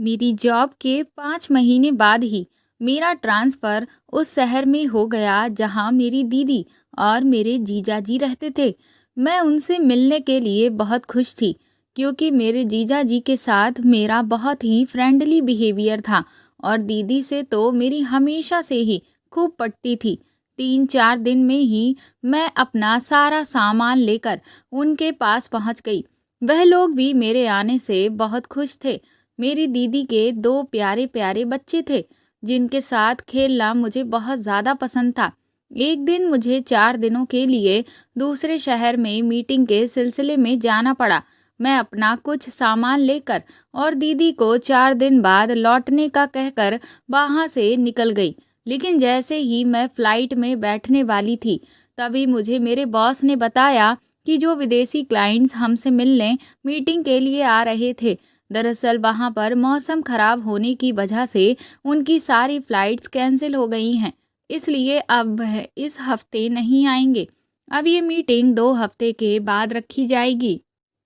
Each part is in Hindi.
मेरी जॉब के 5 महीने बाद ही मेरा ट्रांसफ़र उस शहर में हो गया जहाँ मेरी दीदी और मेरे जीजाजी रहते थे। मैं उनसे मिलने के लिए बहुत खुश थी क्योंकि मेरे जीजाजी के साथ मेरा बहुत ही फ्रेंडली बिहेवियर था और दीदी से तो मेरी हमेशा से ही खूब पटती थी। 3-4 दिन में ही मैं अपना सारा सामान लेकर उनके पास पहुँच गई। वह लोग भी मेरे आने से बहुत खुश थे। मेरी दीदी के 2 प्यारे-प्यारे बच्चे थे, जिनके साथ खेलना मुझे बहुत ज़्यादा पसंद था। एक दिन मुझे 4 दिनों के लिए दूसरे शहर में मीटिंग के सिलसिले में जाना पड़ा। मैं अपना कुछ सामान लेकर और दीदी को 4 दिन बाद लौटने का कहकर वहाँ से निकल गई। लेकिन जैसे ही मैं फ्लाइट में बैठने वाली थी, तभी मुझे मेरे बॉस ने बताया कि जो विदेशी क्लाइंट्स हमसे मिलने मीटिंग के लिए आ रहे थे, दरअसल वहाँ पर मौसम खराब होने की वजह से उनकी सारी फ्लाइट्स कैंसिल हो गई हैं, इसलिए अब वह इस हफ्ते नहीं आएंगे। अब ये मीटिंग 2 हफ्ते के बाद रखी जाएगी।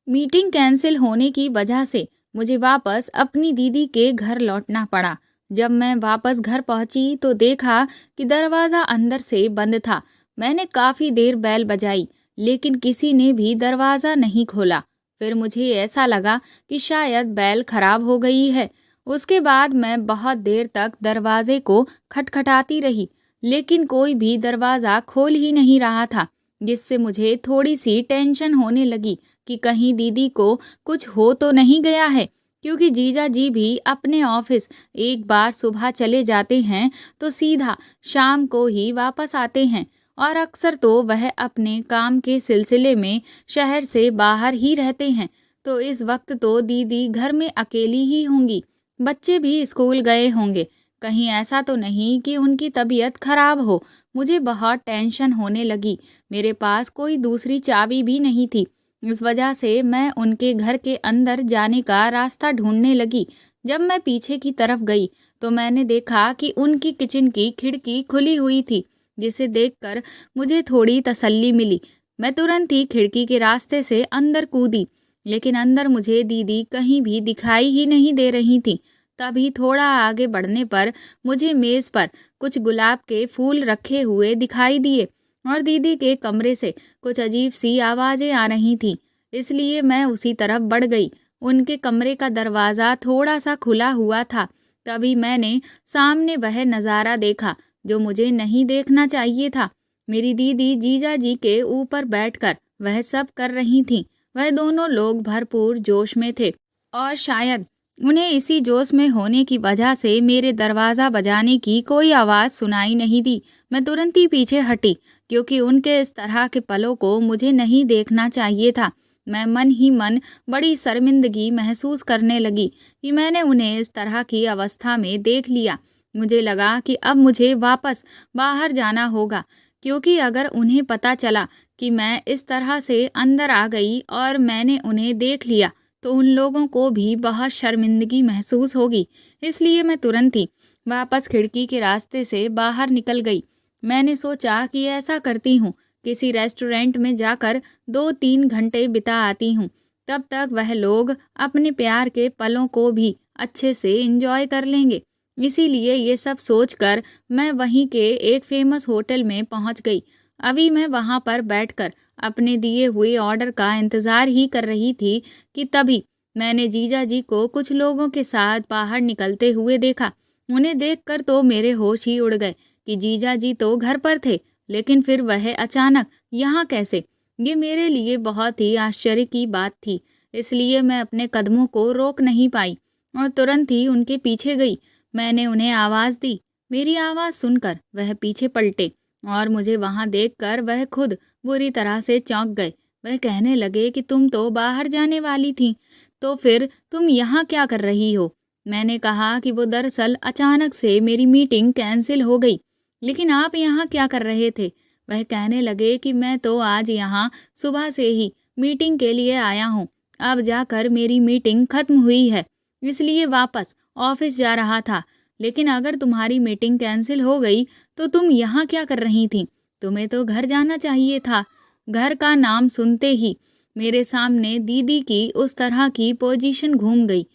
मीटिंग कैंसिल होने की वजह से मुझे वापस अपनी दीदी के घर लौटना पड़ा। जब मैं वापस घर पहुंची तो देखा कि दरवाज़ा अंदर से बंद था। मैंने काफ़ी देर बेल बजाई, लेकिन किसी ने भी दरवाज़ा नहीं खोला। फिर मुझे ऐसा लगा कि शायद बेल खराब हो गई है। उसके बाद मैं बहुत देर तक दरवाजे को खटखटाती रही, लेकिन कोई भी दरवाज़ा खोल ही नहीं रहा था, जिससे मुझे थोड़ी सी टेंशन होने लगी कि कहीं दीदी को कुछ हो तो नहीं गया है। क्योंकि जीजा जी भी अपने ऑफिस एक बार सुबह चले जाते हैं तो सीधा शाम को ही वापस आते हैं, और अक्सर तो वह अपने काम के सिलसिले में शहर से बाहर ही रहते हैं। तो इस वक्त तो दीदी घर में अकेली ही होंगी। बच्चे भी स्कूल गए होंगे। कहीं ऐसा तो नहीं कि उनकी तबीयत खराब हो। मुझे बहुत टेंशन होने लगी। मेरे पास कोई दूसरी चाबी भी नहीं थी। इस वजह से मैं उनके घर के अंदर जाने का रास्ता ढूंढने लगी। जब मैं पीछे की तरफ गई तो मैंने देखा कि उनकी किचन की खिड़की खुली हुई थी, जिसे देखकर मुझे थोड़ी तसल्ली मिली। मैं तुरंत ही खिड़की के रास्ते से अंदर कूदी, लेकिन अंदर मुझे दीदी कहीं भी दिखाई ही नहीं दे रही थी। तभी थोड़ा आगे बढ़ने पर मुझे मेज़ पर कुछ गुलाब के फूल रखे हुए दिखाई दिए और दीदी के कमरे से कुछ अजीब सी आवाज़ें आ रही थीं। इसलिए मैं उसी तरफ बढ़ गई। उनके कमरे का दरवाज़ा थोड़ा सा खुला हुआ था। तभी मैंने सामने वह नज़ारा देखा जो मुझे नहीं देखना चाहिए था। मेरी दीदी जीजा जी के ऊपर बैठकर वह सब कर रही थीं। वह दोनों लोग भरपूर जोश में थे और शायद उन्हें इसी जोश में होने की वजह से मेरे दरवाज़ा बजाने की कोई आवाज़ सुनाई नहीं दी। मैं तुरंत ही पीछे हटी, क्योंकि उनके इस तरह के पलों को मुझे नहीं देखना चाहिए था। मैं मन ही मन बड़ी शर्मिंदगी महसूस करने लगी कि मैंने उन्हें इस तरह की अवस्था में देख लिया। मुझे लगा कि अब मुझे वापस बाहर जाना होगा, क्योंकि अगर उन्हें पता चला कि मैं इस तरह से अंदर आ गई और मैंने उन्हें देख लिया, तो उन लोगों को भी बहुत शर्मिंदगी महसूस होगी। इसलिए मैं तुरंत ही वापस खिड़की के रास्ते से बाहर निकल गई। मैंने सोचा कि ऐसा करती हूँ, किसी रेस्टोरेंट में जाकर 2-3 घंटे बिता आती हूँ। तब तक वह लोग अपने प्यार के पलों को भी अच्छे से एंजॉय कर लेंगे। इसीलिए ये सब सोचकर मैं वहीं के एक फेमस होटल में पहुँच गई। अभी मैं वहाँ पर बैठकर अपने दिए हुए ऑर्डर का इंतज़ार ही कर रही थी कि तभी मैंने जीजा जी को कुछ लोगों के साथ बाहर निकलते हुए देखा। उन्हें देखकर तो मेरे होश ही उड़ गए कि जीजा जी तो घर पर थे, लेकिन फिर वह अचानक यहाँ कैसे? ये मेरे लिए बहुत ही आश्चर्य की बात थी। इसलिए मैं अपने कदमों को रोक नहीं पाई और तुरंत ही उनके पीछे गई। मैंने उन्हें आवाज़ दी। मेरी आवाज़ सुनकर वह पीछे पलटे और मुझे वहाँ देखकर वह खुद बुरी तरह से चौंक गए। वह कहने लगे कि तुम तो बाहर जाने वाली थी, तो फिर तुम यहाँ क्या कर रही हो? मैंने कहा कि वो दरअसल अचानक से मेरी मीटिंग कैंसिल हो गई। लेकिन आप यहाँ क्या कर रहे थे? वह कहने लगे कि मैं तो आज यहाँ सुबह से ही मीटिंग के लिए आया हूँ। अब जाकर मेरी मीटिंग खत्म हुई है, इसलिए वापस ऑफिस जा रहा था। लेकिन अगर तुम्हारी मीटिंग कैंसिल हो गई तो तुम यहाँ क्या कर रही थी? तुम्हें तो घर जाना चाहिए था। घर का नाम सुनते ही मेरे सामने दीदी की उस तरह की पोजीशन घूम गई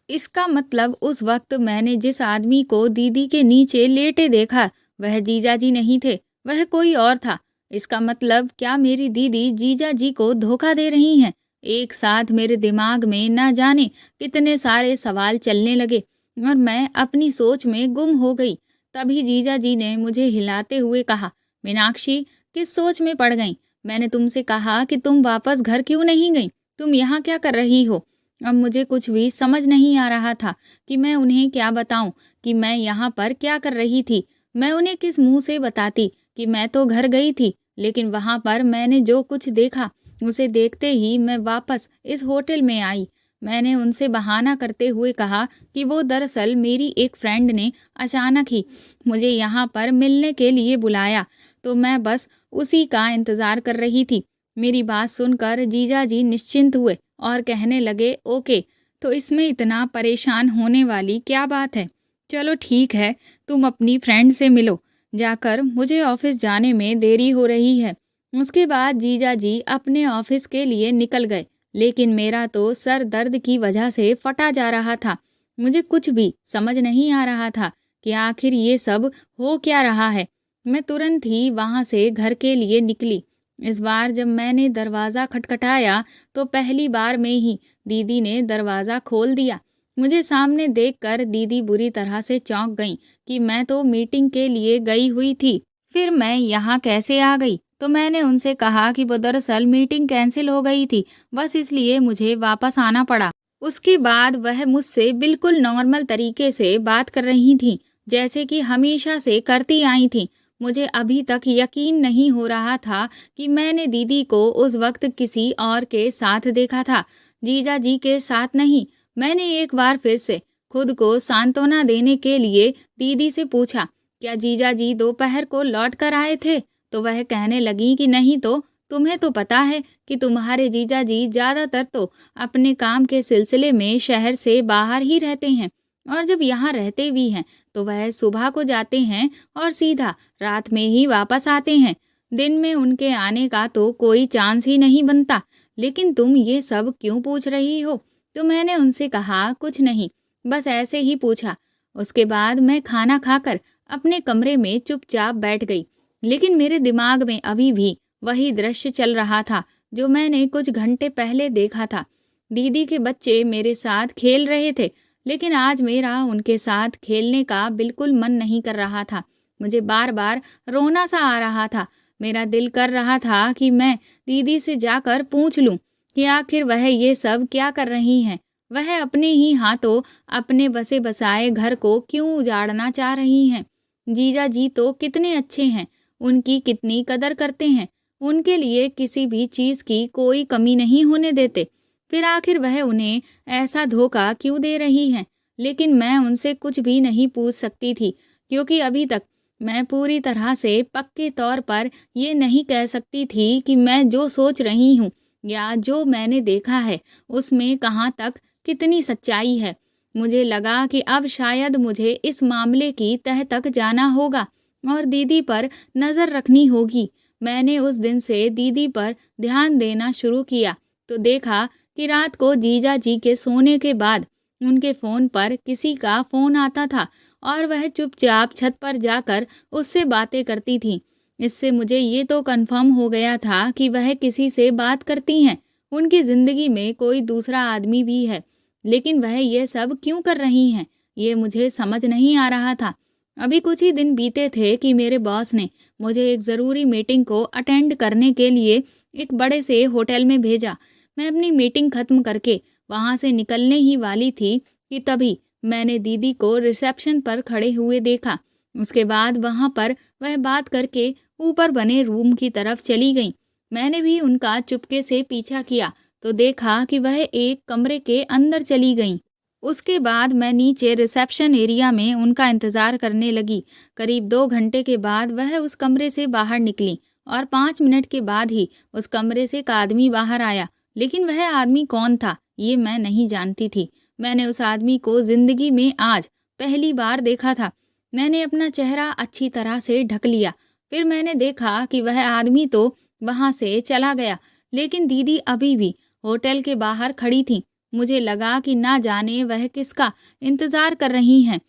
इसका मतलब उस वक्त मैंने जिस आदमी को दीदी के नीचे लेटे देखा, वह जीजाजी नहीं थे, वह कोई और था। इसका मतलब क्या मेरी दीदी जीजाजी को धोखा दे रही हैं? एक साथ मेरे दिमाग में ना जाने कितने सारे सवाल चलने लगे और मैं अपनी सोच में गुम हो गई। तभी जीजाजी ने मुझे हिलाते हुए कहा, मीनाक्षी, किस सोच में पड़ गई? मैंने तुमसे कहा कि तुम वापस घर क्यों नहीं गई? तुम यहाँ क्या कर रही हो? अब मुझे कुछ भी समझ नहीं आ रहा था कि मैं उन्हें क्या बताऊं कि मैं यहाँ पर क्या कर रही थी। मैं उन्हें किस मुंह से बताती कि मैं तो घर गई थी, लेकिन वहां पर मैंने जो कुछ देखा उसे देखते ही मैं वापस इस होटल में आई। मैंने उनसे बहाना करते हुए कहा कि वो दरअसल मेरी एक फ्रेंड ने अचानक ही मुझे यहाँ पर मिलने के लिए बुलाया, तो मैं बस उसी का इंतजार कर रही थी। मेरी बात सुनकर जीजाजी निश्चिंत हुए और कहने लगे, ओके, तो इसमें इतना परेशान होने वाली क्या बात है? चलो ठीक है, तुम अपनी फ्रेंड से मिलो जाकर, मुझे ऑफिस जाने में देरी हो रही है। उसके बाद जीजाजी अपने ऑफिस के लिए निकल गए, लेकिन मेरा तो सर दर्द की वजह से फटा जा रहा था। मुझे कुछ भी समझ नहीं आ रहा था कि आखिर ये सब हो क्या रहा है। मैं तुरंत ही वहां से घर के लिए निकली। इस बार जब मैंने दरवाज़ा खटखटाया तो पहली बार में ही दीदी ने दरवाज़ा खोल दिया। मुझे सामने देखकर दीदी बुरी तरह से चौंक गईं कि मैं तो मीटिंग के लिए गई हुई थी, फिर मैं यहाँ कैसे आ गई? तो मैंने उनसे कहा कि वो दरअसल मीटिंग कैंसिल हो गई थी, बस इसलिए मुझे वापस आना पड़ा। उसके बाद वह मुझसे बिल्कुल नॉर्मल तरीके से बात कर रही थीं, जैसे कि हमेशा से करती आई थीं। मुझे अभी तक यकीन नहीं हो रहा था कि मैंने दीदी को उस वक्त किसी और के साथ देखा था, जीजा जी के साथ नहीं। मैंने एक बार फिर से खुद को सांत्वना देने के लिए दीदी से पूछा, क्या जीजा जी दोपहर को लौट कर आए थे? तो वह कहने लगी कि नहीं, तो तुम्हें तो पता है कि तुम्हारे जीजा जी ज़्यादातर तो अपने काम के सिलसिले में शहर से बाहर ही रहते हैं, और जब यहाँ रहते भी हैं तो वह सुबह को जाते हैं और सीधा रात में ही वापस आते हैं। दिन में उनके आने का तो कोई चांस ही नहीं बनता। लेकिन तुम ये सब क्यों पूछ रही हो? तो मैंने उनसे कहा, कुछ नहीं, बस ऐसे ही पूछा। उसके बाद मैं खाना खाकर अपने कमरे में चुपचाप बैठ गई, लेकिन मेरे दिमाग में अभी भी वही दृश्य चल रहा था जो मैंने कुछ घंटे पहले देखा था। दीदी के बच्चे मेरे साथ खेल रहे थे, लेकिन आज मेरा उनके साथ खेलने का बिल्कुल मन नहीं कर रहा था। मुझे बार बार रोना सा आ रहा था। मेरा दिल कर रहा था कि मैं दीदी से जाकर पूछ लूं कि आखिर वह ये सब क्या कर रही हैं। वह अपने ही हाथों अपने बसे बसाए घर को क्यों उजाड़ना चाह रही हैं। जीजा जी तो कितने अच्छे हैं, उनकी कितनी कदर करते हैं, उनके लिए किसी भी चीज़ की कोई कमी नहीं होने देते। फिर आखिर वह उन्हें ऐसा धोखा क्यों दे रही हैं? लेकिन मैं उनसे कुछ भी नहीं पूछ सकती थी, क्योंकि अभी तक मैं पूरी तरह से पक्के तौर पर ये नहीं कह सकती थी कि मैं जो सोच रही हूँ या जो मैंने देखा है उसमें कहाँ तक कितनी सच्चाई है। मुझे लगा कि अब शायद मुझे इस मामले की तह तक जाना होगा और दीदी पर नज़र रखनी होगी। मैंने उस दिन से दीदी पर ध्यान देना शुरू किया तो देखा कि रात को जीजा जी के सोने के बाद उनके फ़ोन पर किसी का फ़ोन आता था और वह चुपचाप छत पर जाकर उससे बातें करती थी। इससे मुझे ये तो कन्फर्म हो गया था कि वह किसी से बात करती हैं, उनकी ज़िंदगी में कोई दूसरा आदमी भी है। लेकिन वह ये सब क्यों कर रही हैं, ये मुझे समझ नहीं आ रहा था। अभी कुछ ही दिन बीते थे कि मेरे बॉस ने मुझे एक ज़रूरी मीटिंग को अटेंड करने के लिए एक बड़े से होटल में भेजा। मैं अपनी मीटिंग खत्म करके वहां से निकलने ही वाली थी कि तभी मैंने दीदी को रिसेप्शन पर खड़े हुए देखा। उसके बाद वहां पर वह बात करके ऊपर बने रूम की तरफ चली गई। मैंने भी उनका चुपके से पीछा किया तो देखा कि वह एक कमरे के अंदर चली गईं। उसके बाद मैं नीचे रिसेप्शन एरिया में उनका इंतज़ार करने लगी। करीब 2 घंटे के बाद वह उस कमरे से बाहर निकली और 5 मिनट के बाद ही उस कमरे से एक आदमी बाहर आया। लेकिन वह आदमी कौन था, ये मैं नहीं जानती थी। मैंने उस आदमी को ज़िंदगी में आज पहली बार देखा था। मैंने अपना चेहरा अच्छी तरह से ढक लिया। फिर मैंने देखा कि वह आदमी तो वहाँ से चला गया, लेकिन दीदी अभी भी होटल के बाहर खड़ी थी। मुझे लगा कि ना जाने वह किसका इंतज़ार कर रही हैं।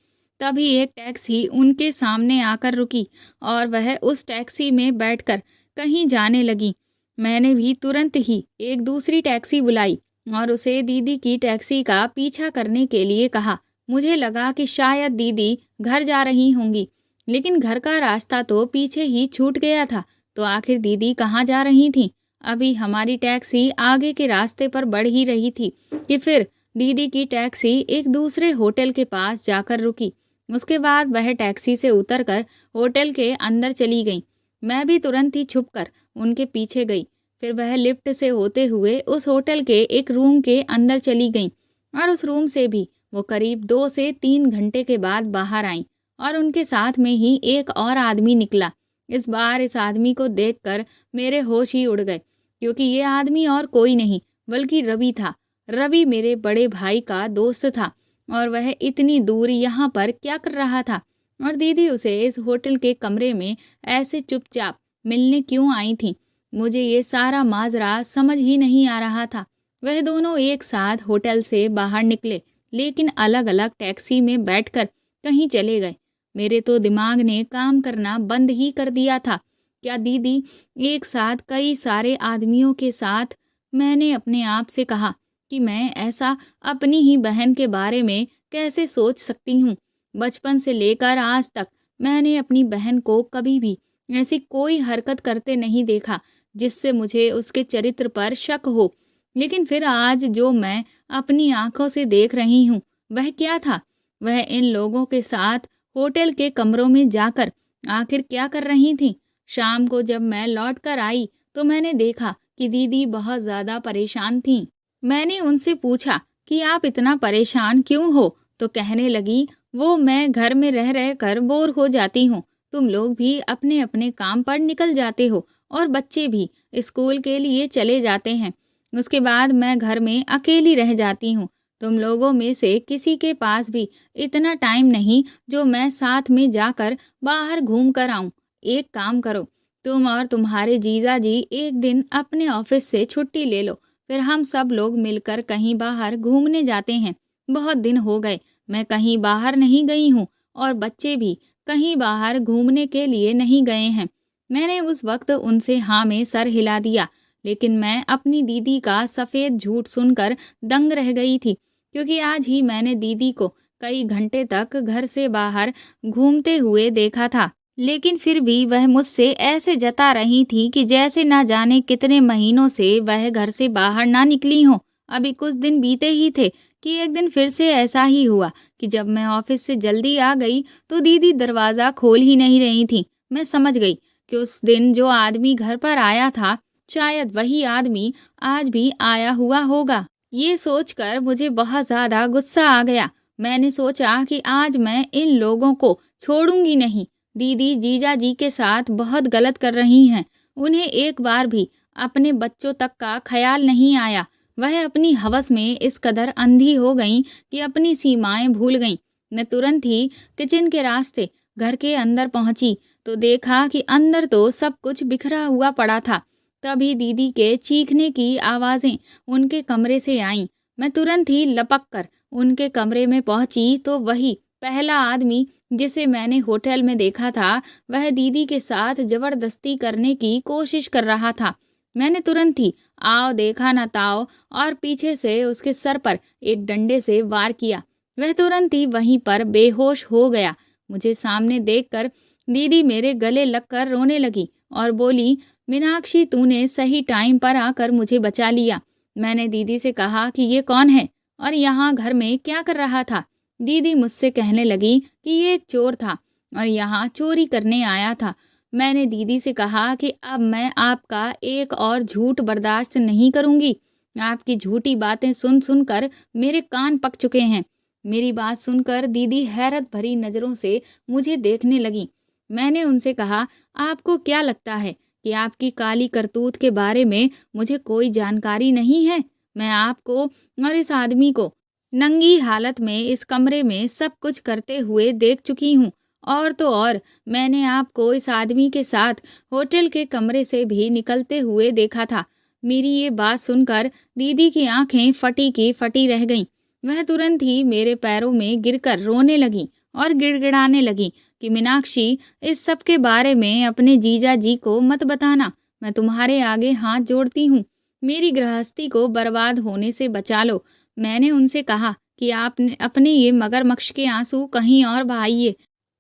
तभी एक टैक्सी उनके सामने आकर रुकी और वह उस टैक्सी में बैठकर कहीं जाने लगी। मैंने भी तुरंत ही एक दूसरी टैक्सी बुलाई और उसे दीदी की टैक्सी का पीछा करने के लिए कहा। मुझे लगा कि शायद दीदी घर जा रही होंगी, लेकिन घर का रास्ता तो पीछे ही छूट गया था। तो आखिर दीदी कहाँ जा रही थीं? अभी हमारी टैक्सी आगे के रास्ते पर बढ़ ही रही थी कि फिर दीदी की टैक्सी एक दूसरे होटल के पास जाकर रुकी। उसके बाद वह टैक्सी से उतरकर होटल के अंदर चली गई। मैं भी तुरंत ही छुपकर उनके पीछे गई। फिर वह लिफ्ट से होते हुए उस होटल के एक रूम के अंदर चली गई और उस रूम से भी वो करीब 2 से 3 घंटे के बाद बाहर आई और उनके साथ में ही एक और आदमी निकला। इस बार इस आदमी को देखकर मेरे होश ही उड़ गए, क्योंकि ये आदमी और कोई नहीं बल्कि रवि था। रवि मेरे बड़े भाई का दोस्त था और वह इतनी दूर यहाँ पर क्या कर रहा था और दीदी उसे इस होटल के कमरे में ऐसे चुपचाप मिलने क्यों आई थी। मुझे ये सारा माजरा समझ ही नहीं आ रहा था। वह दोनों एक साथ होटल से बाहर निकले, लेकिन अलग अलग टैक्सी में बैठकर कहीं चले गए। मेरे तो दिमाग ने काम करना बंद ही कर दिया था। क्या दीदी एक साथ कई सारे आदमियों के साथ? मैंने अपने आप से कहा कि मैं ऐसा अपनी ही बहन के बारे में कैसे सोच सकती हूँ। बचपन से लेकर आज तक मैंने अपनी बहन को कभी भी ऐसी कोई हरकत करते नहीं देखा जिससे मुझे उसके चरित्र पर शक हो। लेकिन फिर आज जो मैं अपनी आंखों से देख रही हूँ वह क्या था? वह इन लोगों के साथ होटल के कमरों में जाकर आखिर क्या कर रही थी? शाम को जब मैं लौट कर आई तो मैंने देखा कि दीदी बहुत ज़्यादा परेशान थीं। मैंने उनसे पूछा कि आप इतना परेशान क्यों हो? तो कहने लगी, वो मैं घर में रह रह कर बोर हो जाती हूँ। तुम लोग भी अपने अपने काम पर निकल जाते हो और बच्चे भी स्कूल के लिए चले जाते हैं। उसके बाद मैं घर में अकेली रह जाती हूँ। तुम लोगों में से किसी के पास भी इतना टाइम नहीं जो मैं साथ में जाकर बाहर घूम कर आऊँ। एक काम करो, तुम और तुम्हारे जीजा जी एक दिन अपने ऑफिस से छुट्टी ले लो, फिर हम सब लोग मिलकर कहीं बाहर घूमने जाते हैं। बहुत दिन हो गए मैं कहीं बाहर नहीं गई हूँ और बच्चे भी कहीं बाहर घूमने के लिए नहीं गए हैं। मैंने उस वक्त उनसे हाँ में सर हिला दिया, लेकिन मैं अपनी दीदी का सफ़ेद झूठ सुनकर दंग रह गई थी, क्योंकि आज ही मैंने दीदी को कई घंटे तक घर से बाहर घूमते हुए देखा था। लेकिन फिर भी वह मुझसे ऐसे जता रही थी कि जैसे ना जाने कितने महीनों से वह घर से बाहर ना निकली हों। अभी कुछ दिन बीते ही थे कि एक दिन फिर से ऐसा ही हुआ कि जब मैं ऑफिस से जल्दी आ गई तो दीदी दरवाज़ा खोल ही नहीं रही थी। मैं समझ गई कि उस दिन जो आदमी घर पर आया था शायद वही आदमी आज भी आया हुआ होगा। ये सोचकर मुझे बहुत ज़्यादा गुस्सा आ गया। मैंने सोचा कि आज मैं इन लोगों को छोड़ूंगी नहीं। दीदी जीजा जी के साथ बहुत गलत कर रही हैं। उन्हें एक बार भी अपने बच्चों तक का ख्याल नहीं आया। वह अपनी हवस में इस कदर अंधी हो गईं कि अपनी सीमाएं भूल गईं। मैं तुरंत ही किचन के रास्ते घर के अंदर पहुंची तो देखा कि अंदर तो सब कुछ बिखरा हुआ पड़ा था। तभी दीदी के चीखने की आवाज़ें उनके कमरे से आईं। मैं तुरंत ही लपक कर उनके कमरे में पहुंची तो वही पहला आदमी जिसे मैंने होटल में देखा था वह दीदी के साथ जबरदस्ती करने की कोशिश कर रहा था। मैंने तुरंत ही आओ देखा न ताओ और पीछे से उसके सर पर एक डंडे से वार किया। वह तुरंत ही वहीं पर बेहोश हो गया। मुझे सामने देखकर दीदी मेरे गले लगकर रोने लगी और बोली, मीनाक्षी तूने सही टाइम पर आकर मुझे बचा लिया। मैंने दीदी से कहा कि ये कौन है और यहाँ घर में क्या कर रहा था। दीदी मुझसे कहने लगी कि ये एक चोर था और यहाँ चोरी करने आया था। मैंने दीदी से कहा कि अब मैं आपका एक और झूठ बर्दाश्त नहीं करूँगी। आपकी झूठी बातें सुन सुनकर मेरे कान पक चुके हैं। मेरी बात सुनकर दीदी हैरत भरी नज़रों से मुझे देखने लगी। मैंने उनसे कहा, आपको क्या लगता है कि आपकी काली करतूत के बारे में मुझे कोई जानकारी नहीं है? मैं आपको और इस आदमी को नंगी हालत में इस कमरे में सब कुछ करते हुए देख चुकी हूँ। और तो और मैंने आपको इस आदमी के साथ होटल के कमरे से भी निकलते हुए देखा था। मेरी ये बात सुनकर दीदी की आंखें फटी की फटी रह गईं। वह तुरंत ही मेरे पैरों में गिरकर रोने लगी और गिड़गिड़ाने लगी कि मीनाक्षी, इस सब के बारे में अपने जीजा जी को मत बताना। मैं तुम्हारे आगे हाथ जोड़ती हूँ, मेरी गृहस्थी को बर्बाद होने से बचा लो। मैंने उनसे कहा कि आप अपने ये मगरमच्छ के आंसू कहीं और बहाइए।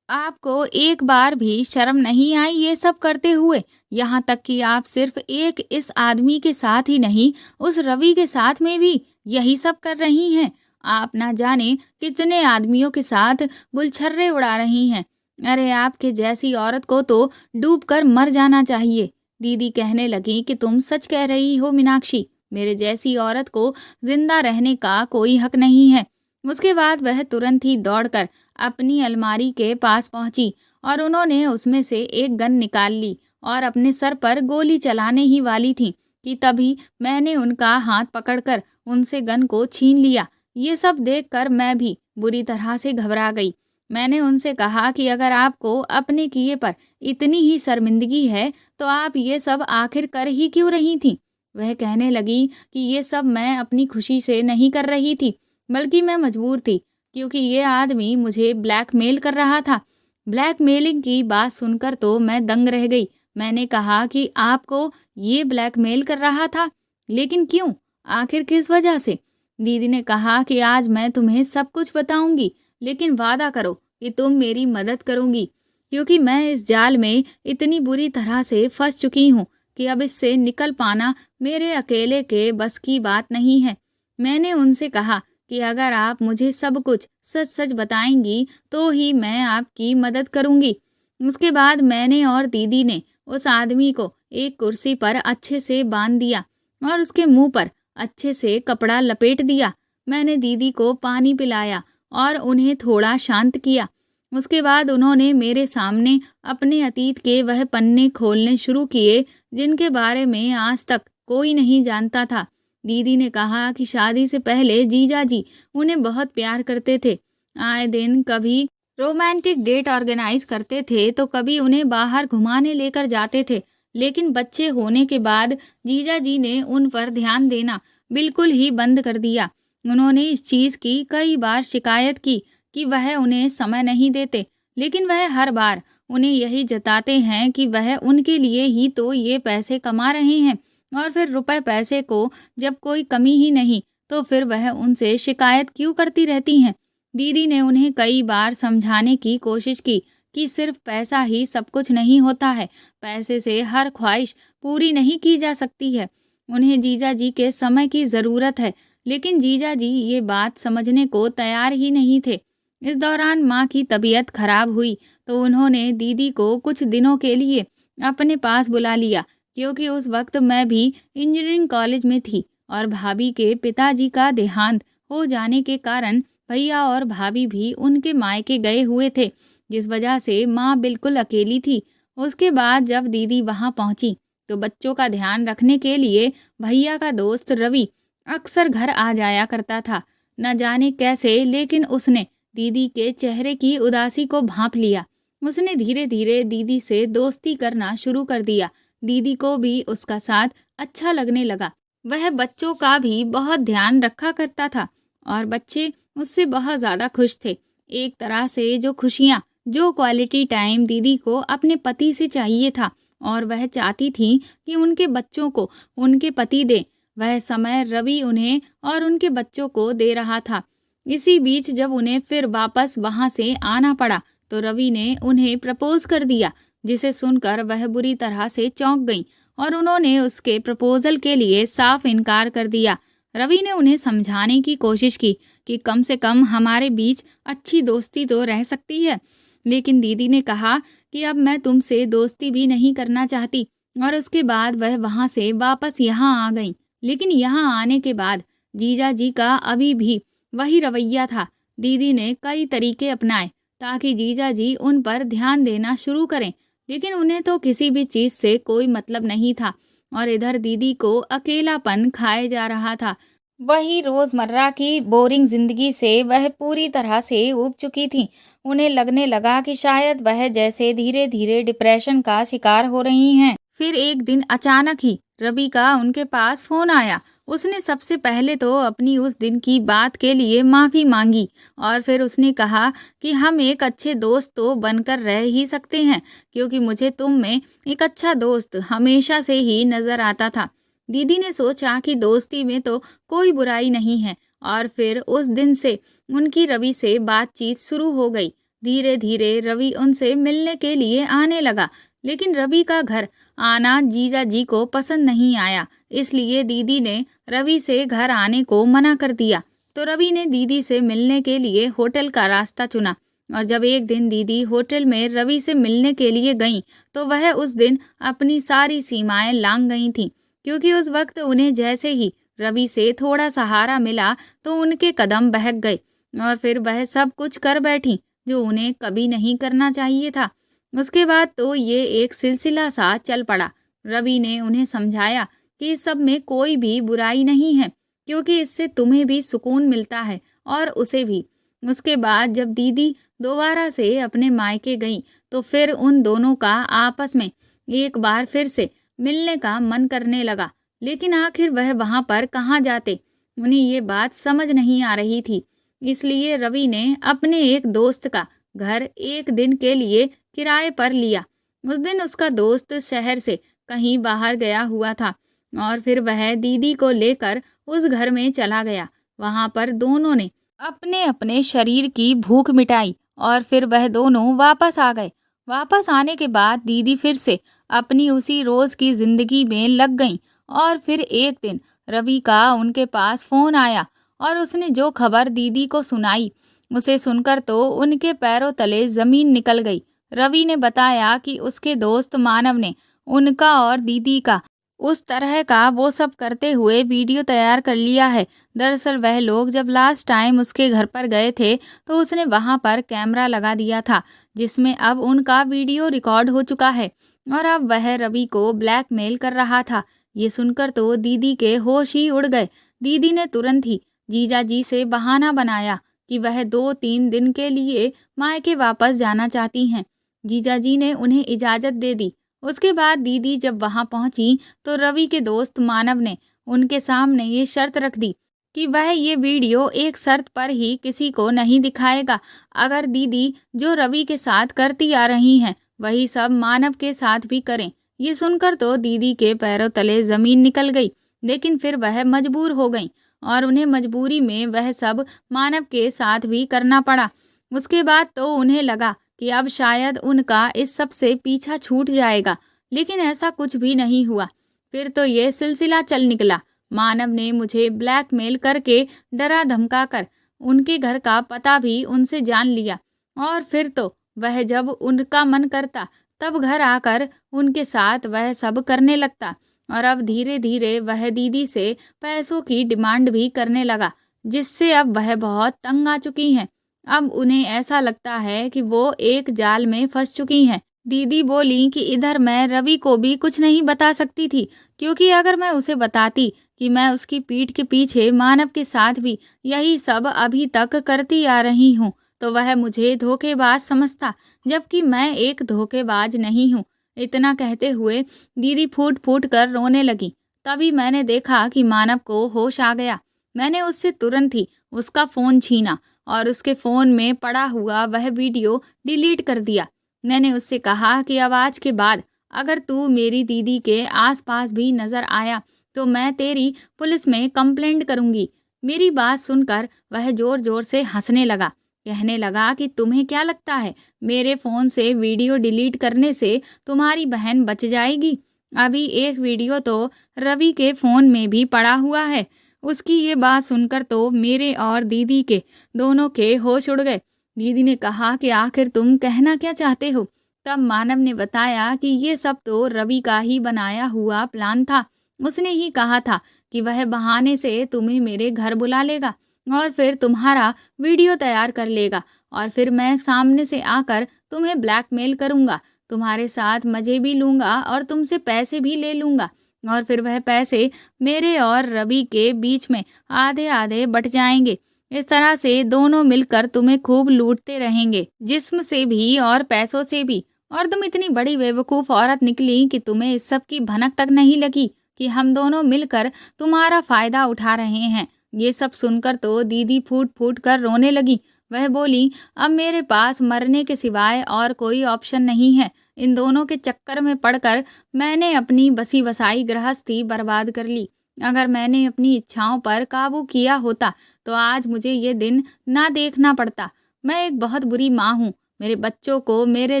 आपको एक बार भी शर्म नहीं आई ये सब करते हुए? यहाँ तक कि आप सिर्फ एक इस आदमी के साथ ही नहीं, उस रवि के साथ में भी यही सब कर रही हैं। आप ना जाने कितने आदमियों के साथ गुलछर्रे उड़ा रही हैं। अरे आपके जैसी औरत को तो डूब कर मर जाना चाहिए। दीदी कहने लगी कि तुम सच कह रही हो मीनाक्षी, मेरे जैसी औरत को जिंदा रहने का कोई हक नहीं है। उसके बाद वह तुरंत ही दौड़कर अपनी अलमारी के पास पहुंची और उन्होंने उसमें से एक गन निकाल ली और अपने सर पर गोली चलाने ही वाली थी कि तभी मैंने उनका हाथ पकड़कर उनसे गन को छीन लिया। ये सब देखकर मैं भी बुरी तरह से घबरा गई। मैंने उनसे कहा कि अगर आपको अपने किए पर इतनी ही शर्मिंदगी है तो आप ये सब आखिर कर ही क्यों रही थी? वह कहने लगी कि ये सब मैं अपनी खुशी से नहीं कर रही थी, बल्कि मैं मजबूर थी, क्योंकि ये आदमी मुझे ब्लैकमेल कर रहा था। ब्लैकमेलिंग की बात सुनकर तो मैं दंग रह गई। मैंने कहा कि आपको ये ब्लैकमेल कर रहा था, लेकिन क्यों? आखिर किस वजह से? दीदी ने कहा कि आज मैं तुम्हें सब कुछ बताऊंगी, लेकिन वादा करो कि तुम मेरी मदद करोगी, क्योंकि मैं इस जाल में इतनी बुरी तरह से फंस चुकी हूँ कि अब इससे निकल पाना मेरे अकेले के बस की बात नहीं है। मैंने उनसे कहा कि अगर आप मुझे सब कुछ सच सच बताएंगी तो ही मैं आपकी मदद करूंगी। उसके बाद मैंने और दीदी ने उस आदमी को एक कुर्सी पर अच्छे से बांध दिया और उसके मुंह पर अच्छे से कपड़ा लपेट दिया। मैंने दीदी को पानी पिलाया और उन्हें थोड़ा शांत किया। उसके बाद उन्होंने मेरे सामने अपने अतीत के वह पन्ने खोलने शुरू किए जिनके बारे में आज तक कोई नहीं जानता था। दीदी ने कहा कि शादी से पहले जीजा जी उन्हें बहुत प्यार करते थे। आए दिन कभी रोमांटिक डेट ऑर्गेनाइज करते थे तो कभी उन्हें बाहर घुमाने लेकर जाते थे, लेकिन बच्चे होने के बाद जीजा जी ने उन पर ध्यान देना बिल्कुल ही बंद कर दिया। उन्होंने इस चीज़ की कई बार शिकायत की कि वह उन्हें समय नहीं देते, लेकिन वह हर बार उन्हें यही जताते हैं कि वह उनके लिए ही तो ये पैसे कमा रहे हैं, और फिर रुपए पैसे को जब कोई कमी ही नहीं तो फिर वह उनसे शिकायत क्यों करती रहती हैं। दीदी ने उन्हें कई बार समझाने की कोशिश की कि सिर्फ पैसा ही सब कुछ नहीं होता है, पैसे से हर ख्वाहिश पूरी नहीं की जा सकती है। उन्हें जीजा जी के समय की ज़रूरत है, लेकिन जीजा जी ये बात समझने को तैयार ही नहीं थे। इस दौरान माँ की तबीयत खराब हुई तो उन्होंने दीदी को कुछ दिनों के लिए अपने पास बुला लिया, क्योंकि उस वक्त मैं भी इंजीनियरिंग कॉलेज में थी और भाभी के पिताजी का देहांत हो जाने के कारण भैया और भाभी भी उनके मायके गए हुए थे, जिस वजह से माँ बिल्कुल अकेली थी। उसके बाद जब दीदी वहाँ पहुँची तो बच्चों का ध्यान रखने के लिए भैया का दोस्त रवि अक्सर घर आ जाया करता था। न जाने कैसे, लेकिन उसने दीदी के चेहरे की उदासी को भांप लिया। उसने धीरे धीरे दीदी से दोस्ती करना शुरू कर दिया। दीदी को भी उसका साथ अच्छा लगने लगा। वह बच्चों का भी बहुत ध्यान रखा करता था और बच्चे उससे बहुत ज़्यादा खुश थे। एक तरह से जो खुशियाँ, जो क्वालिटी टाइम दीदी को अपने पति से चाहिए था और वह चाहती थी कि उनके बच्चों को उनके पति दें, वह समय रवि उन्हें और उनके बच्चों को दे रहा था। इसी बीच जब उन्हें फिर वापस वहाँ से आना पड़ा तो रवि ने उन्हें प्रपोज कर दिया, जिसे सुनकर वह बुरी तरह से चौंक गईं और उन्होंने उसके प्रपोजल के लिए साफ इनकार कर दिया। रवि ने उन्हें समझाने की कोशिश की कि कम से कम हमारे बीच अच्छी दोस्ती तो रह सकती है, लेकिन दीदी ने कहा कि अब मैं तुमसे दोस्ती भी नहीं करना चाहती, और उसके बाद वह वहाँ से वापस यहाँ आ गई। लेकिन यहाँ आने के बाद जीजा जी का अभी भी वही रवैया था। दीदी ने कई तरीके अपनाए ताकि जीजा जी उन पर ध्यान देना शुरू करें, लेकिन उन्हें तो किसी भी चीज़ से कोई मतलब नहीं था और इधर दीदी को अकेलापन खाए जा रहा था। वही रोज़मर्रा की बोरिंग जिंदगी से वह पूरी तरह से ऊब चुकी थी। उन्हें लगने लगा कि शायद वह जैसे धीरे धीरे डिप्रेशन का शिकार हो रही हैं। फिर एक दिन अचानक ही रवि का उनके पास फोन आया। उसने सबसे पहले तो अपनी उस दिन की बात के लिए माफी मांगी और फिर उसने कहा कि हम एक अच्छे दोस्त तो बनकर रह ही सकते हैं, क्योंकि मुझे तुम में एक अच्छा दोस्त हमेशा से ही नजर आता था। दीदी ने सोचा कि दोस्ती में तो कोई बुराई नहीं है और फिर उस दिन से उनकी रवि से बातचीत शुरू हो गई। धीरे धीरे रवि उनसे मिलने के लिए आने लगा, लेकिन रवि का घर आना जीजा जी को पसंद नहीं आया। इसलिए दीदी ने रवि से घर आने को मना कर दिया। तो रवि ने दीदी से मिलने के लिए होटल का रास्ता चुना। और जब एक दिन दीदी होटल में रवि से मिलने के लिए गईं, तो वह उस दिन अपनी सारी सीमाएं लांघ गई थीं, क्योंकि उस वक्त उन्हें जैसे ही रवि से थोड़ा सहारा मिला तो उनके कदम बहक गए और फिर वह सब कुछ कर बैठी जो उन्हें कभी नहीं करना चाहिए था। उसके बाद तो ये एक सिलसिला सा चल पड़ा। रवि ने उन्हें समझाया कि इस सब में कोई भी बुराई नहीं है, क्योंकि इससे तुम्हें भी सुकून मिलता है और उसे भी। उसके बाद जब दीदी दोबारा से अपने मायके गई, तो फिर उन दोनों का आपस में एक बार फिर से मिलने का मन करने लगा। लेकिन आखिर वह वहां पर कहाँ जाते, उन्हें ये बात समझ नहीं आ रही थी। इसलिए रवि ने अपने एक दोस्त का घर एक दिन के लिए किराए पर लिया। उस दिन उसका दोस्त शहर से कहीं बाहर गया हुआ था और फिर वह दीदी को लेकर उस घर में चला गया। वहां पर दोनों ने अपने अपने शरीर की भूख मिटाई और फिर वह दोनों वापस आ गए। वापस आने के बाद दीदी फिर से अपनी उसी रोज की जिंदगी में लग गईं। और फिर एक दिन रवि का उनके पास फोन आया और उसने जो खबर दीदी को सुनाई, उसे सुनकर तो उनके पैरों तले जमीन निकल गई। रवि ने बताया कि उसके दोस्त मानव ने उनका और दीदी का उस तरह का वो सब करते हुए वीडियो तैयार कर लिया है। दरअसल वह लोग जब लास्ट टाइम उसके घर पर गए थे, तो उसने वहां पर कैमरा लगा दिया था, जिसमें अब उनका वीडियो रिकॉर्ड हो चुका है और अब वह रवि को ब्लैकमेल कर रहा था। ये सुनकर तो दीदी के होश ही उड़ गए। दीदी ने तुरंत ही जीजा जी से बहाना बनाया कि वह 2-3 दिन के लिए मायके वापस जाना चाहती हैं। जीजा जी ने उन्हें इजाज़त दे दी। उसके बाद दीदी जब वहां पहुंची, तो रवि के दोस्त मानव ने उनके सामने ये शर्त रख दी कि वह ये वीडियो एक शर्त पर ही किसी को नहीं दिखाएगा। अगर दीदी जो रवि के साथ करती आ रही हैं, वही सब मानव के साथ भी करें। ये सुनकर तो दीदी के पैरों तले जमीन निकल गई, लेकिन फिर वह मजबूर हो गई और उन्हें मजबूरी में वह सब मानव के साथ भी करना पड़ा। उसके बाद तो उन्हें लगा कि अब शायद उनका इस सब से पीछा छूट जाएगा, लेकिन ऐसा कुछ भी नहीं हुआ। फिर तो ये सिलसिला चल निकला। मानव ने मुझे ब्लैकमेल करके डरा धमका कर उनके घर का पता भी उनसे जान लिया और फिर तो वह जब उनका मन करता तब घर आकर उनके साथ वह सब करने लगता। और अब धीरे धीरे वह दीदी से पैसों की डिमांड भी करने लगा, जिससे अब वह बहुत तंग आ चुकी हैं। अब उन्हें ऐसा लगता है कि वो एक जाल में फंस चुकी हैं। दीदी बोली कि इधर मैं रवि को भी कुछ नहीं बता सकती थी, क्योंकि अगर मैं उसे बताती कि मैं उसकी पीठ के पीछे मानव के साथ भी यही सब अभी तक करती आ रही हूँ, तो वह मुझे धोखेबाज समझता, जबकि मैं एक धोखेबाज नहीं हूँ। इतना कहते हुए दीदी फूट फूट कर रोने लगी। तभी मैंने देखा कि मानव को होश आ गया। मैंने उससे तुरंत ही उसका फ़ोन छीना और उसके फ़ोन में पड़ा हुआ वह वीडियो डिलीट कर दिया। मैंने उससे कहा कि अब आज के बाद अगर तू मेरी दीदी के आसपास भी नज़र आया, तो मैं तेरी पुलिस में कंप्लेंट करूँगी। मेरी बात सुनकर वह ज़ोर ज़ोर से हंसने लगा। कहने लगा कि तुम्हें क्या लगता है, मेरे फ़ोन से वीडियो डिलीट करने से तुम्हारी बहन बच जाएगी? अभी एक वीडियो तो रवि के फ़ोन में भी पड़ा हुआ है। उसकी ये बात सुनकर तो मेरे और दीदी के दोनों के होश उड़ गए। दीदी ने कहा कि आखिर तुम कहना क्या चाहते हो? तब मानव ने बताया कि ये सब तो रवि का ही बनाया हुआ प्लान था। उसने ही कहा था कि वह बहाने से तुम्हें मेरे घर बुला लेगा और फिर तुम्हारा वीडियो तैयार कर लेगा और फिर मैं सामने से आकर तुम्हें ब्लैकमेल करूंगा, तुम्हारे साथ मज़े भी लूंगा और तुमसे पैसे भी ले लूंगा और फिर वह पैसे मेरे और रवि के बीच में आधे आधे बट जाएंगे। इस तरह से दोनों मिलकर तुम्हें खूब लूटते रहेंगे, जिस्म से भी और पैसों से भी। और तुम इतनी बड़ी बेवकूफ़ औरत निकली कि तुम्हें इस सब की भनक तक नहीं लगी कि हम दोनों मिलकर तुम्हारा फ़ायदा उठा रहे हैं। ये सब सुनकर तो दीदी फूट-फूट कर रोने लगी। वह बोली, अब मेरे पास मरने के सिवाय और कोई ऑप्शन नहीं है। इन दोनों के चक्कर में पड़कर मैंने अपनी बसी-बसाई गृहस्थी बर्बाद कर ली। अगर मैंने अपनी इच्छाओं पर काबू किया होता तो आज मुझे ये दिन ना देखना पड़ता। मैं एक बहुत बुरी माँ हूँ। मेरे बच्चों को मेरे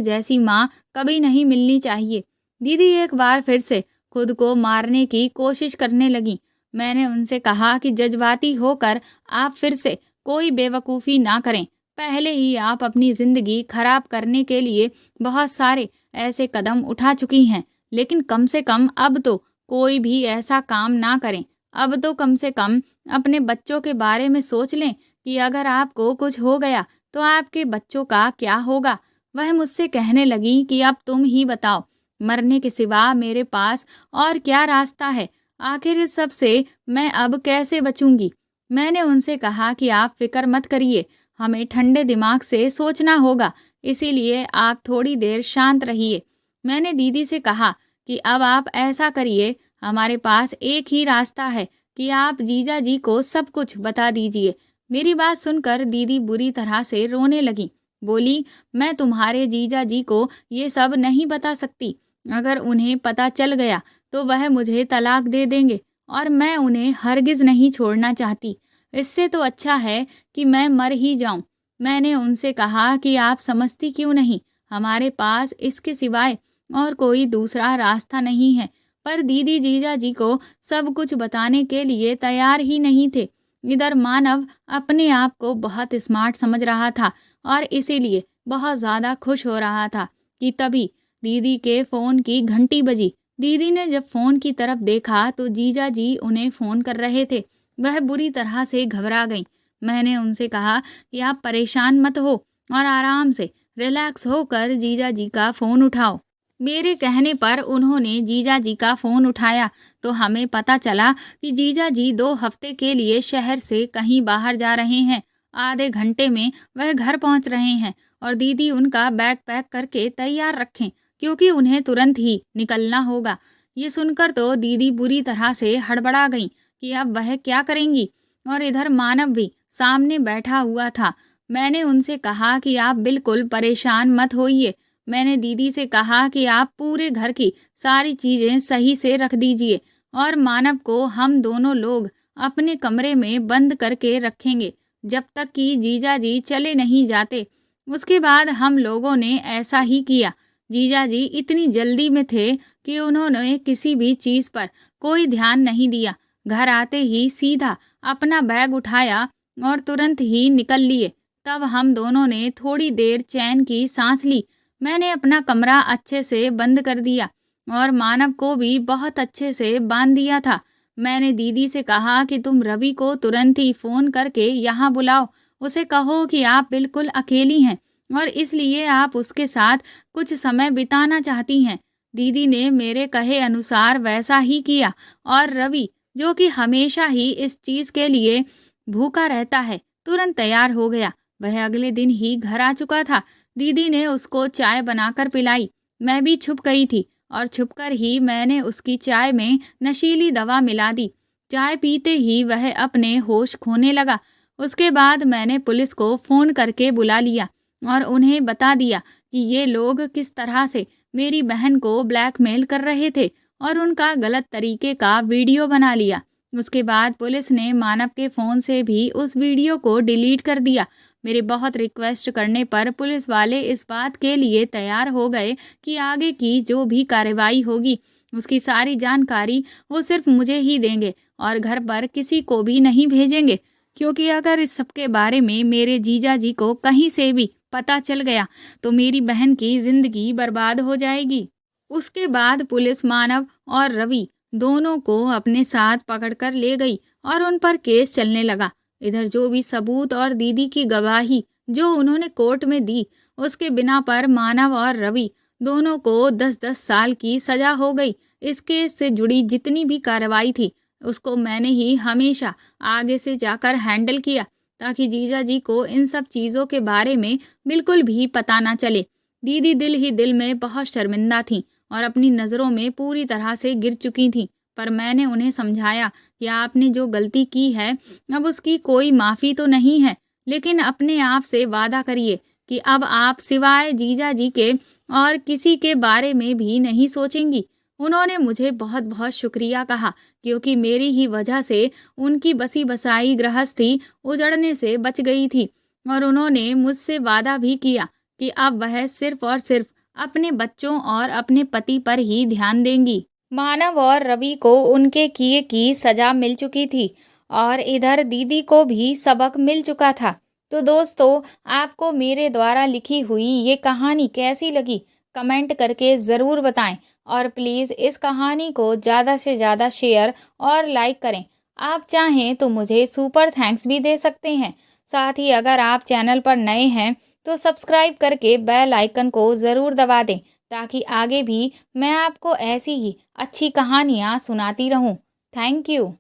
जैसी माँ कभी नहीं मिलनी चाहिए। दीदी एक बार फिर से खुद को मारने की कोशिश करने लगी। मैंने उनसे कहा कि जज्बाती होकर आप फिर से कोई बेवकूफ़ी ना करें। पहले ही आप अपनी ज़िंदगी खराब करने के लिए बहुत सारे ऐसे कदम उठा चुकी हैं, लेकिन कम से कम अब तो कोई भी ऐसा काम ना करें। अब तो कम से कम अपने बच्चों के बारे में सोच लें कि अगर आपको कुछ हो गया तो आपके बच्चों का क्या होगा। वह मुझसे कहने लगी कि अब तुम ही बताओ, मरने के सिवा मेरे पास और क्या रास्ता है। आखिर इस सब से मैं अब कैसे बचूंगी। मैंने उनसे कहा कि आप फिक्र मत करिए, हमें ठंडे दिमाग से सोचना होगा, इसीलिए आप थोड़ी देर शांत रहिए। मैंने दीदी से कहा कि अब आप ऐसा करिए, हमारे पास एक ही रास्ता है कि आप जीजा जी को सब कुछ बता दीजिए। मेरी बात सुनकर दीदी बुरी तरह से रोने लगी। बोली, मैं तुम्हारे जीजा जी को ये सब नहीं बता सकती। अगर उन्हें पता चल गया तो वह मुझे तलाक दे देंगे और मैं उन्हें हरगिज़ नहीं छोड़ना चाहती। इससे तो अच्छा है कि मैं मर ही जाऊं। मैंने उनसे कहा कि आप समझती क्यों नहीं, हमारे पास इसके सिवाय और कोई दूसरा रास्ता नहीं है। पर दीदी जीजा जी को सब कुछ बताने के लिए तैयार ही नहीं थे। इधर मानव अपने आप को बहुत स्मार्ट समझ रहा था और इसीलिए बहुत ज़्यादा खुश हो रहा था कि तभी दीदी के फ़ोन की घंटी बजी। दीदी ने जब फ़ोन की तरफ देखा तो जीजा जी उन्हें फ़ोन कर रहे थे। वह बुरी तरह से घबरा गईं। मैंने उनसे कहा कि आप परेशान मत हो और आराम से रिलैक्स होकर जीजा जी का फ़ोन उठाओ। मेरे कहने पर उन्होंने जीजा जी का फ़ोन उठाया तो हमें पता चला कि जीजा जी 2 हफ्ते के लिए शहर से कहीं बाहर जा रहे हैं। आधे घंटे में वह घर पहुंच रहे हैं और दीदी उनका बैग पैक करके तैयार रखें क्योंकि उन्हें तुरंत ही निकलना होगा। ये सुनकर तो दीदी बुरी तरह से हड़बड़ा गई कि अब वह क्या करेंगी। और इधर मानव भी सामने बैठा हुआ था। मैंने उनसे कहा कि आप बिल्कुल परेशान मत होइए। मैंने दीदी से कहा कि आप पूरे घर की सारी चीज़ें सही से रख दीजिए और मानव को हम दोनों लोग अपने कमरे में बंद करके रखेंगे जब तक कि जीजा जी चले नहीं जाते। उसके बाद हम लोगों ने ऐसा ही किया। जीजा जी इतनी जल्दी में थे कि उन्होंने किसी भी चीज़ पर कोई ध्यान नहीं दिया। घर आते ही सीधा अपना बैग उठाया और तुरंत ही निकल लिए। तब हम दोनों ने थोड़ी देर चैन की सांस ली। मैंने अपना कमरा अच्छे से बंद कर दिया और मानव को भी बहुत अच्छे से बांध दिया था। मैंने दीदी से कहा कि तुम रवि को तुरंत ही फ़ोन करके यहाँ बुलाओ। उसे कहो कि आप बिल्कुल अकेली हैं और इसलिए आप उसके साथ कुछ समय बिताना चाहती हैं। दीदी ने मेरे कहे अनुसार वैसा ही किया और रवि, जो कि हमेशा ही इस चीज़ के लिए भूखा रहता है, तुरंत तैयार हो गया। वह अगले दिन ही घर आ चुका था। दीदी ने उसको चाय बनाकर पिलाई। मैं भी छुप गई थी और छुपकर ही मैंने उसकी चाय में नशीली दवा मिला दी। चाय पीते ही वह अपने होश खोने लगा। उसके बाद मैंने पुलिस को फ़ोन करके बुला लिया और उन्हें बता दिया कि ये लोग किस तरह से मेरी बहन को ब्लैकमेल कर रहे थे और उनका गलत तरीके का वीडियो बना लिया। उसके बाद पुलिस ने मानव के फ़ोन से भी उस वीडियो को डिलीट कर दिया। मेरे बहुत रिक्वेस्ट करने पर पुलिस वाले इस बात के लिए तैयार हो गए कि आगे की जो भी कार्रवाई होगी उसकी सारी जानकारी वो सिर्फ मुझे ही देंगे और घर पर किसी को भी नहीं भेजेंगे, क्योंकि अगर इस सब के बारे में मेरे जीजा जी को कहीं से भी पता चल गया तो मेरी बहन की ज़िंदगी बर्बाद हो जाएगी। उसके बाद पुलिस मानव और रवि दोनों को अपने साथ पकड़कर ले गई और उन पर केस चलने लगा। इधर जो भी सबूत और दीदी की गवाही जो उन्होंने कोर्ट में दी, उसके बिना पर मानव और रवि दोनों को 10-10 साल की सजा हो गई। इस केस से जुड़ी जितनी भी कार्रवाई थी उसको मैंने ही हमेशा आगे से जाकर हैंडल किया ताकि जीजा जी को इन सब चीज़ों के बारे में बिल्कुल भी पता ना चले। दीदी दिल ही दिल में बहुत शर्मिंदा थीं और अपनी नज़रों में पूरी तरह से गिर चुकी थीं। पर मैंने उन्हें समझाया कि आपने जो गलती की है, अब उसकी कोई माफ़ी तो नहीं है, लेकिन अपने आप से वादा करिए कि अब आप सिवाय जीजा जी के और किसी के बारे में भी नहीं सोचेंगी। उन्होंने मुझे बहुत बहुत शुक्रिया कहा, क्योंकि मेरी ही वजह से उनकी बसी बसाई गृहस्थी उजड़ने से बच गई थी। और उन्होंने मुझसे वादा भी किया कि अब वह सिर्फ और सिर्फ अपने बच्चों और अपने पति पर ही ध्यान देंगी। मानव और रवि को उनके किए की सजा मिल चुकी थी और इधर दीदी को भी सबक मिल चुका था। तो दोस्तों, आपको मेरे द्वारा लिखी हुई ये कहानी कैसी लगी, कमेंट करके ज़रूर बताएं और प्लीज़ इस कहानी को ज़्यादा से ज़्यादा शेयर और लाइक करें। आप चाहें तो मुझे सुपर थैंक्स भी दे सकते हैं। साथ ही अगर आप चैनल पर नए हैं तो सब्सक्राइब करके बेल आइकन को ज़रूर दबा दें, ताकि आगे भी मैं आपको ऐसी ही अच्छी कहानियाँ सुनाती रहूँ। Thank you.